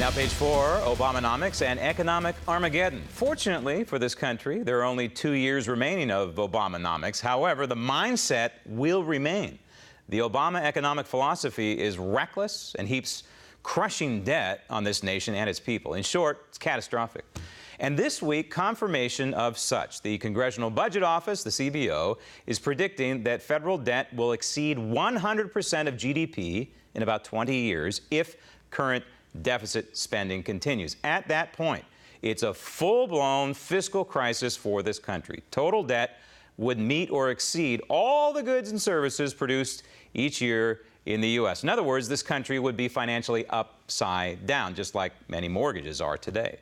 Now, page 4, Obamonomics and economic Armageddon. Fortunately for this country, there are only 2 years remaining of Obamonomics. However, the mindset will remain. The Obama economic philosophy is reckless and heaps crushing debt on this nation and its people. In short, it's catastrophic. And this week, confirmation of such. The Congressional Budget Office, the CBO, is predicting that federal debt will exceed 100% of GDP in about 20 years if current deficit spending continues. At that point, it's a full-blown fiscal crisis for this country. Total debt would meet or exceed all the goods and services produced each year in the U.S. In other words, this country would be financially upside down, just like many mortgages are today.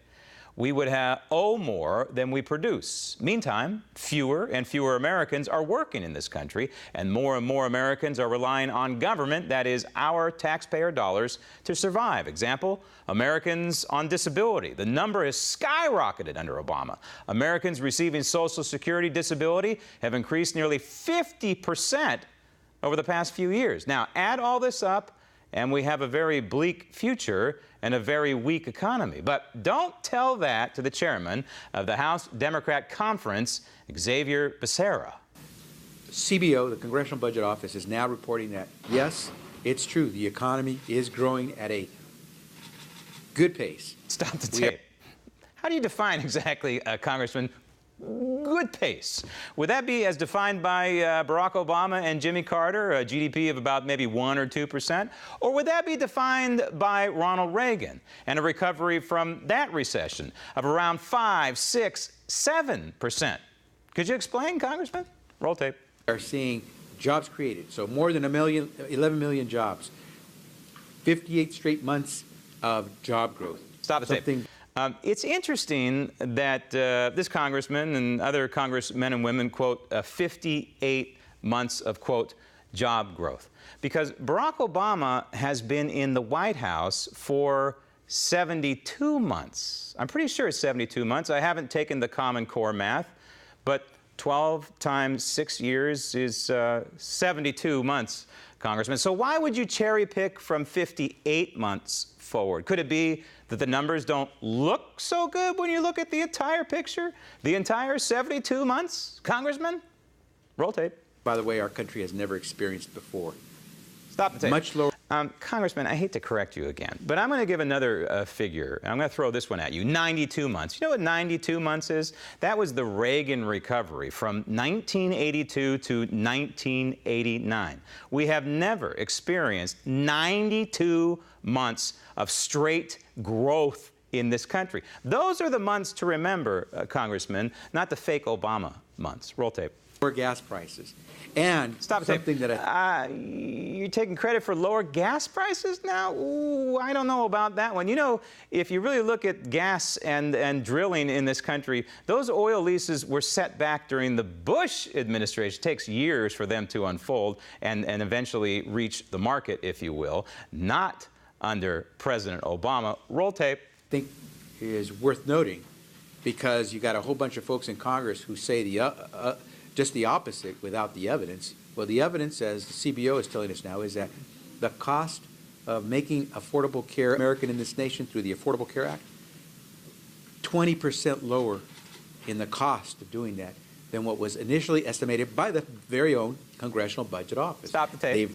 We would owe more than we produce. Meantime, fewer and fewer Americans are working in this country, and more Americans are relying on government, that is, our taxpayer dollars, to survive. Example, Americans on disability. The number has skyrocketed under Obama. Americans receiving Social Security disability have increased nearly 50% over the past few years. Now, add all this up, and we have a very bleak future and a very weak economy. But don't tell that to the chairman of the House Democrat Conference, Xavier Becerra. CBO, the Congressional Budget Office, is now reporting that, yes, it's true, the economy is growing at a good pace. Stop the tape. How do you define exactly, Congressman, good pace? Would that be as defined by Barack Obama and Jimmy Carter, a GDP of about maybe 1 or 2%? Or would that be defined by Ronald Reagan and a recovery from that recession of around 5, 6, 7%? Could you explain, Congressman? Roll tape. We are seeing jobs created, so more than 11 million jobs, 58 straight months of job growth. Stop the tape. It's interesting that this congressman and other congressmen and women quote 58 months of, quote, job growth. Because Barack Obama has been in the White House for 72 months. I'm pretty sure it's 72 months. I haven't taken the Common Core math, but 12 times 6 years is 72 months, Congressman. So why would you cherry pick from 58 months forward? Could it be that the numbers don't look so good when you look at the entire picture? The entire 72 months, Congressman? Roll tape. By the way, our country has never experienced before. Stop the tape. Much lower. Congressman, I hate to correct you again, but I'm going to give another figure. I'm going to throw this one at you. 92 months. You know what 92 months is? That was the Reagan recovery from 1982 to 1989. We have never experienced 92 months of straight growth in this country. Those are the months to remember, Congressman, not the fake Obama months. Roll tape. Lower gas prices. And stop something that you're taking credit for lower gas prices now? Ooh, I don't know about that one. You know, if you really look at gas and drilling in this country, those oil leases were set back during the Bush administration. It takes years for them to unfold and eventually reach the market, if you will, not under President Obama. Roll tape. I think it is worth noting because you got a whole bunch of folks in Congress who say just the opposite without the evidence. Well, the evidence, as the CBO is telling us now, is that the cost of making affordable care American in this nation through the Affordable Care Act, 20% lower in the cost of doing that than what was initially estimated by the very own Congressional Budget Office. Stop the tape.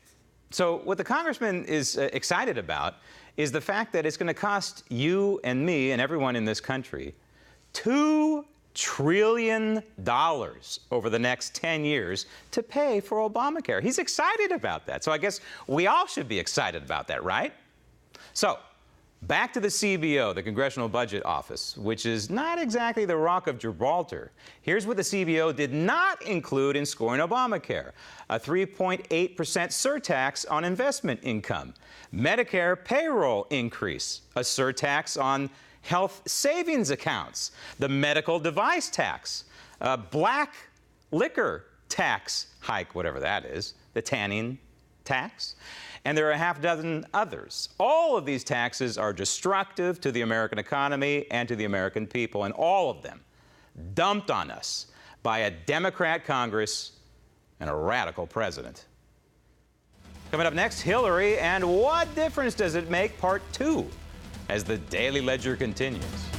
So what the congressman is excited about is the fact that it's going to cost you and me and everyone in this country $2 trillion over the next 10 years to pay for Obamacare. He's excited about that. So I guess we all should be excited about that, right? So back to the CBO, the Congressional Budget Office, which is not exactly the Rock of Gibraltar. Here's what the CBO did not include in scoring Obamacare: a 3.8% surtax on investment income, Medicare payroll increase, a surtax on health savings accounts, the medical device tax, black liquor tax hike, whatever that is, the tanning tax, and there are a half dozen others. All of these taxes are destructive to the American economy and to the American people, and all of them dumped on us by a Democrat Congress and a radical president. Coming up next, Hillary and what difference does it make, part 2. as the Daily Ledger continues.